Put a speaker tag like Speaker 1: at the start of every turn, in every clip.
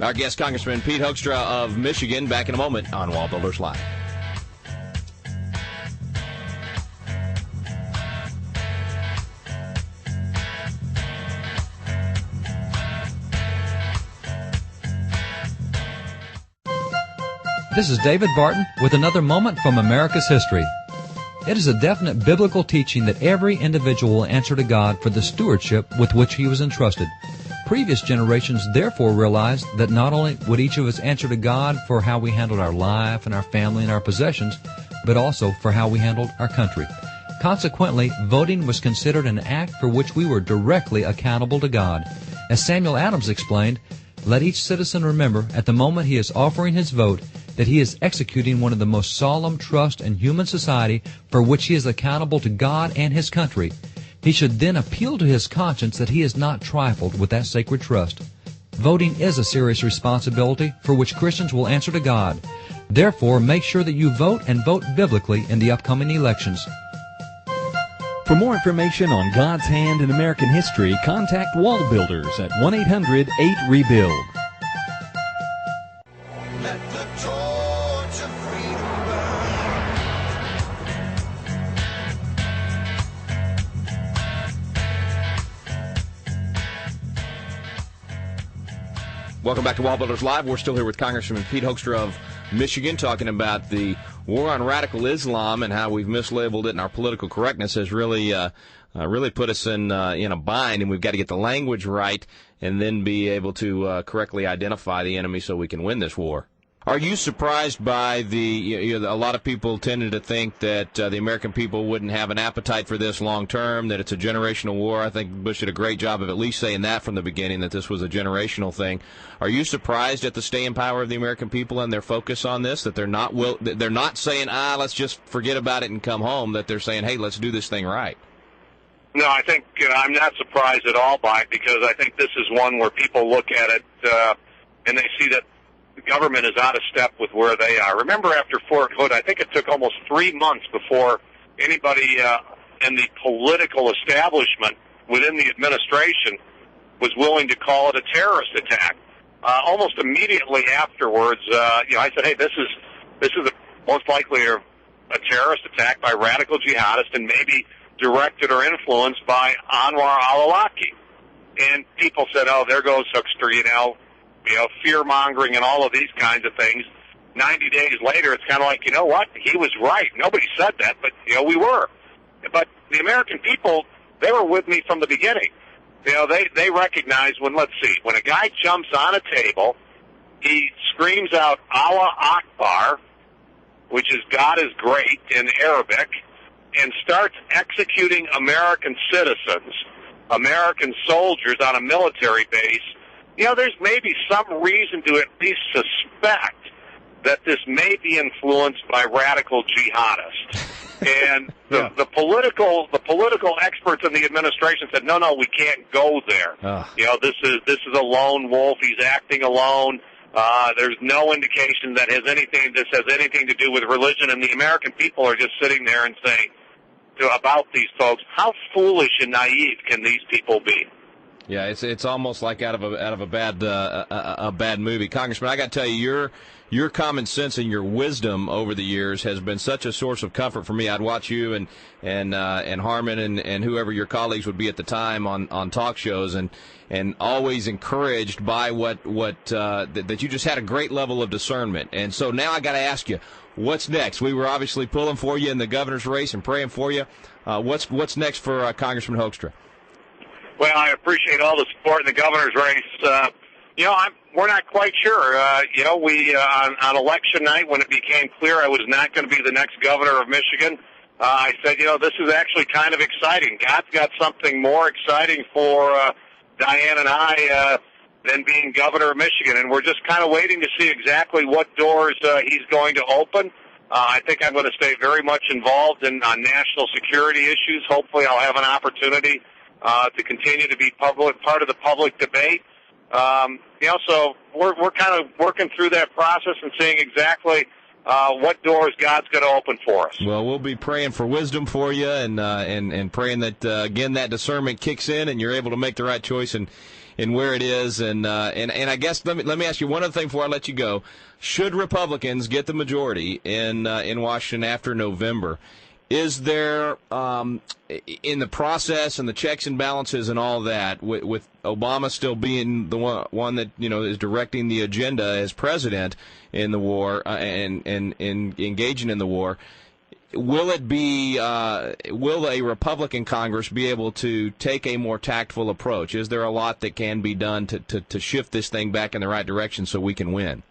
Speaker 1: Our guest, Congressman Pete Hoekstra of Michigan, back in a moment on Wallbuilders Live.
Speaker 2: This is David Barton with another moment from America's history. It is a definite biblical teaching that every individual will answer to God for the stewardship with which he was entrusted. Previous generations therefore realized that not only would each of us answer to God for how we handled our life and our family and our possessions, but also for how we handled our country. Consequently, voting was considered an act for which we were directly accountable to God. As Samuel Adams explained, let each citizen remember at the moment he is offering his vote that he is executing one of the most solemn trusts in human society for which he is accountable to God and his country. He should then appeal to his conscience that he has not trifled with that sacred trust. Voting is a serious responsibility for which Christians will answer to God. Therefore, make sure that you vote and vote biblically in the upcoming elections.
Speaker 3: For more information on God's hand in American history, contact Wallbuilders at 1-800-8-REBUILD.
Speaker 4: Let the torch of freedom burn.
Speaker 1: Welcome back to Wallbuilders Live. We're still here with Congressman Pete Hoekstra of Michigan, talking about the war on radical Islam and how we've mislabeled it, and our political correctness has really put us in a bind, and we've got to get the language right and then be able to correctly identify the enemy so we can win this war. Are you surprised by a lot of people tended to think that the American people wouldn't have an appetite for this long term, that it's a generational war? I think Bush did a great job of at least saying that from the beginning, that this was a generational thing. Are you surprised at the staying power of the American people and their focus on this, that they're not saying, let's just forget about it and come home, that they're saying, hey, let's do this thing right?
Speaker 5: No, I think I'm not surprised at all by it, because I think this is one where people look at it and they see that the government is out of step with where they are. Remember, after Fort Hood, I think it took almost 3 months before anybody in the political establishment within the administration was willing to call it a terrorist attack. Almost immediately afterwards, I said, hey, this is most likely a terrorist attack by radical jihadists, and maybe directed or influenced by Anwar al-Awlaki. And people said, oh, there goes Hoekstra, fear-mongering and all of these kinds of things. 90 days later, it's kind of like, you know what? He was right. Nobody said that, but, we were. But the American people, they were with me from the beginning. They recognize when a guy jumps on a table, he screams out, Allah Akbar, which is God is great in Arabic, and starts executing American citizens, American soldiers on a military base. There's maybe some reason to at least suspect that this may be influenced by radical jihadists. And the political experts in the administration said, no, we can't go there. This is a lone wolf. He's acting alone. There's no indication that this has anything to do with religion. And the American people are just sitting there and saying about these folks, how foolish and naive can these people be?
Speaker 1: Yeah, it's almost like out of a bad movie. Congressman, I got to tell you, your common sense and your wisdom over the years has been such a source of comfort for me. I'd watch you and Harmon and whoever your colleagues would be at the time on talk shows, and always encouraged by that you just had a great level of discernment. And so now I got to ask you, what's next? We were obviously pulling for you in the governor's race and praying for you. What's next for Congressman Hoekstra?
Speaker 5: Well, I appreciate all the support in the governor's race. We're not quite sure. We on election night, when it became clear I was not going to be the next governor of Michigan, I said, this is actually kind of exciting. God's got something more exciting for Diane and I than being governor of Michigan, and we're just kind of waiting to see exactly what doors he's going to open. I think I'm going to stay very much involved on national security issues. Hopefully, I'll have an opportunity to continue to be part of the public debate. So we're kind of working through that process and seeing exactly what doors God's going to open for us.
Speaker 1: Well, we'll be praying for wisdom for you and praying that, again, that discernment kicks in and you're able to make the right choice and where it is, and I guess let me ask you one other thing before I let you go. Should Republicans get the majority in Washington after November, is there in the process and the checks and balances and all that, with Obama still being the one that is directing the agenda as president in the war and engaging in the war? Will a Republican Congress be able to take a more tactful approach? Is there a lot that can be done to shift this thing back in the right direction so we can win?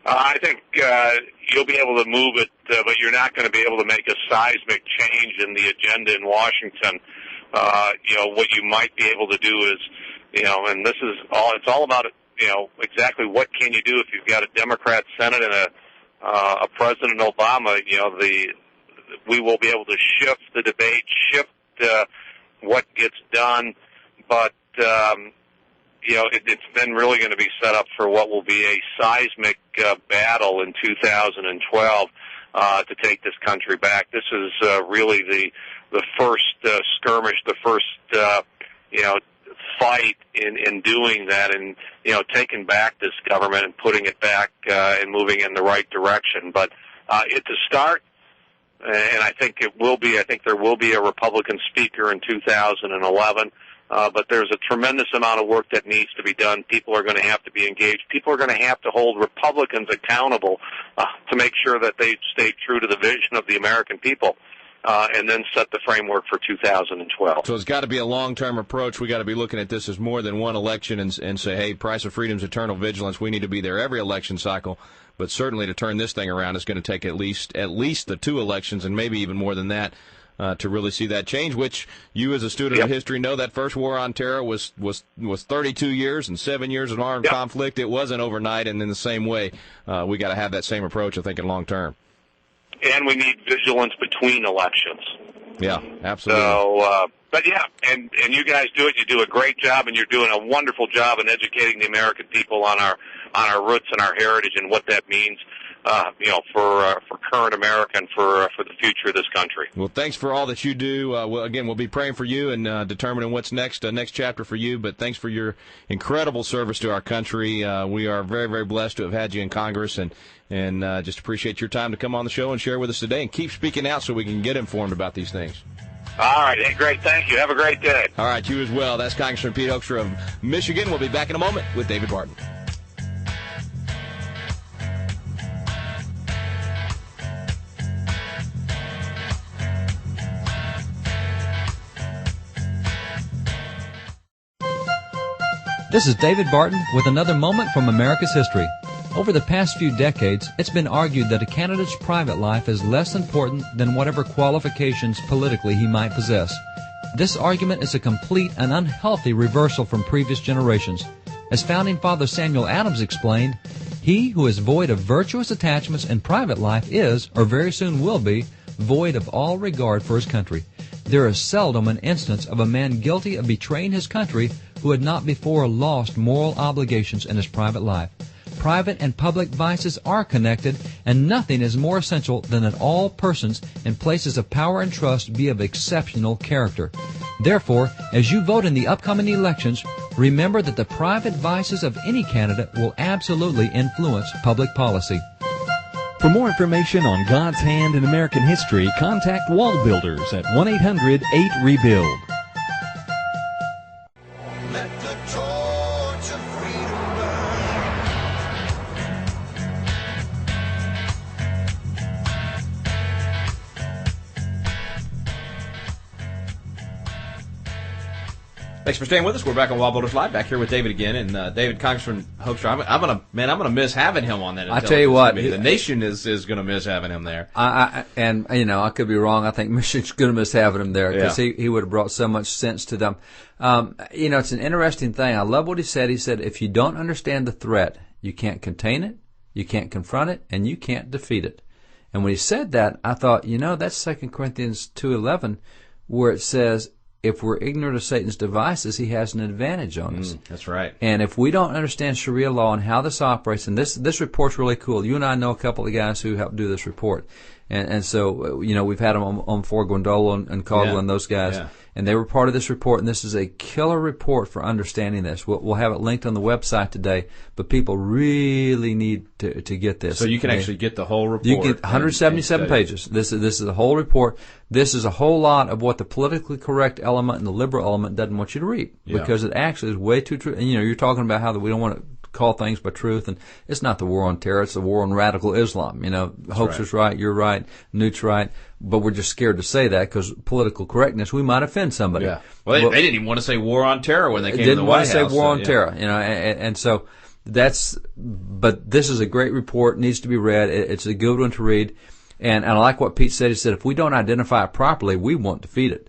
Speaker 5: I think you'll be able to move it, but you're not going to be able to make a seismic change in the agenda in Washington. What you might be able to do is, and this is all, it's all about, exactly what can you do if you've got a Democrat Senate and a President Obama. We will be able to shift the debate, shift what gets done, but it's then really going to be set up for what will be a seismic battle in 2012 to take this country back. This is really the first skirmish, the first fight in doing that, and taking back this government and putting it back and moving in the right direction. But it's a start. And I think it will be. I think there will be a Republican speaker in 2011. But there's a tremendous amount of work that needs to be done. People are going to have to be engaged. People are going to have to hold Republicans accountable to make sure that they stay true to the vision of the American people, and then set the framework for 2012.
Speaker 1: So it's got to be a long-term approach. We got to be looking at this as more than one election and say, hey, price of freedom's eternal vigilance. We need to be there every election cycle. But certainly to turn this thing around is going to take at least the 2 elections, and maybe even more than that, to really see that change, which you as a student of history know that first war on terror was 32 years and 7 years of armed conflict. It wasn't overnight, and in the same way, we got to have that same approach, I think, in long term.
Speaker 5: And we need vigilance between elections.
Speaker 1: Yeah, absolutely.
Speaker 5: So, and you guys do it. You do a great job, and you're doing a wonderful job in educating the American people on our roots and our heritage and what that means, for current America and for the future of this country.
Speaker 1: Well, thanks for all that you do. We'll be praying for you and determining what's next chapter for you. But thanks for your incredible service to our country. We are very, very blessed to have had you in Congress, and just appreciate your time to come on the show and share with us today. And keep speaking out so we can get informed about these things.
Speaker 5: All right. Hey, great. Thank you. Have a great day.
Speaker 1: All right. You as well. That's Congressman Pete Hoekstra of Michigan. We'll be back in a moment with David Barton.
Speaker 2: This is David Barton with another moment from America's history. Over the past few decades, it's been argued that a candidate's private life is less important than whatever qualifications politically he might possess. This argument is a complete and unhealthy reversal from previous generations. As Founding Father Samuel Adams explained, he who is void of virtuous attachments in private life is, or very soon will be, void of all regard for his country. There is seldom an instance of a man guilty of betraying his country who had not before lost moral obligations in his private life. Private and public vices are connected, and nothing is more essential than that all persons in places of power and trust be of exceptional character. Therefore, as you vote in the upcoming elections, remember that the private vices of any candidate will absolutely influence public policy.
Speaker 3: For more information on God's hand in American history, contact Wallbuilders at 1-800-8REBUILD.
Speaker 4: Let the torch of freedom burn.
Speaker 1: Thanks for staying with us. We're back on Wallbuilders Live, back here with David again. And David, Congressman Hoekstra, I'm gonna miss having him on that.
Speaker 6: I tell you what,
Speaker 1: the nation is gonna miss having him there.
Speaker 6: I could be wrong. I think Michigan's gonna miss having him there because he would have brought so much sense to them. It's an interesting thing. I love what he said. He said, if you don't understand the threat, you can't contain it, you can't confront it, and you can't defeat it. And when he said that, I thought, that's 2 Corinthians 2:11, where it says, if we're ignorant of Satan's devices, he has an advantage on us.
Speaker 1: That's right.
Speaker 6: And if we don't understand Sharia law and how this operates, and this report's really cool. You and I know a couple of guys who helped do this report. And so, we've had them on Fort Gondola and Caldwell and those guys.
Speaker 1: Yeah.
Speaker 6: And they were part of this report, and this is a killer report for understanding this. We'll have it linked on the website today, but people really need to get this.
Speaker 1: So you can actually get the whole report.
Speaker 6: You can get 177 pages. This is the whole report. This is a whole lot of what the politically correct element and the liberal element doesn't want you to read, because it actually is way too true. And, you're talking about how we don't want to call things by truth, and it's not the war on terror, it's the war on radical Islam. Hoaxer's right, you're right, Newt's right, but we're just scared to say that because political correctness, we might offend somebody.
Speaker 1: Yeah. Well, they didn't even want to say war on terror when they came to the White House.
Speaker 6: Didn't want to say war on terror, and so but this is a great report, needs to be read. It's a good one to read, and I like what Pete said. He said, if we don't identify it properly, we won't defeat it.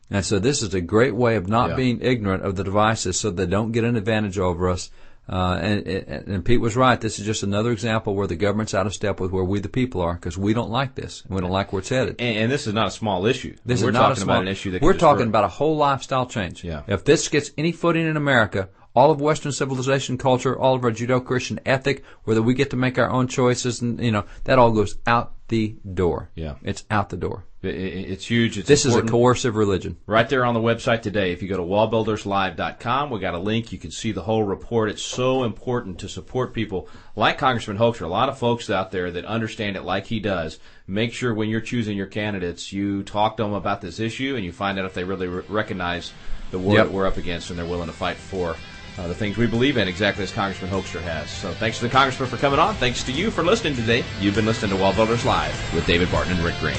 Speaker 6: And so this is a great way of not being ignorant of the devices so they don't get an advantage over us. And Pete was right. This is just another example where the government's out of step with where we the people are, because we don't like this. We don't like where it's headed.
Speaker 1: And this is not a small issue.
Speaker 6: We're talking about
Speaker 1: an issue that
Speaker 6: we're talking about a whole lifestyle change.
Speaker 1: Yeah.
Speaker 6: If this gets any footing in America, all of Western civilization culture, all of our Judeo-Christian ethic, whether we get to make our own choices, and that all goes out the door.
Speaker 1: Yeah,
Speaker 6: it's out the door.
Speaker 1: It's huge.
Speaker 6: This is a coercive religion.
Speaker 1: Right there on the website today. If you go to wallbuilderslive.com, we got a link. You can see the whole report. It's so important to support people like Congressman Hoekstra. A lot of folks out there that understand it like he does. Make sure when you're choosing your candidates, you talk to them about this issue and you find out if they really recognize the war that we're up against and they're willing to fight for the things we believe in, exactly as Congressman Hoekstra has. So thanks to the Congressman for coming on. Thanks to you for listening today. You've been listening to Wallbuilders Live with David Barton and Rick Green.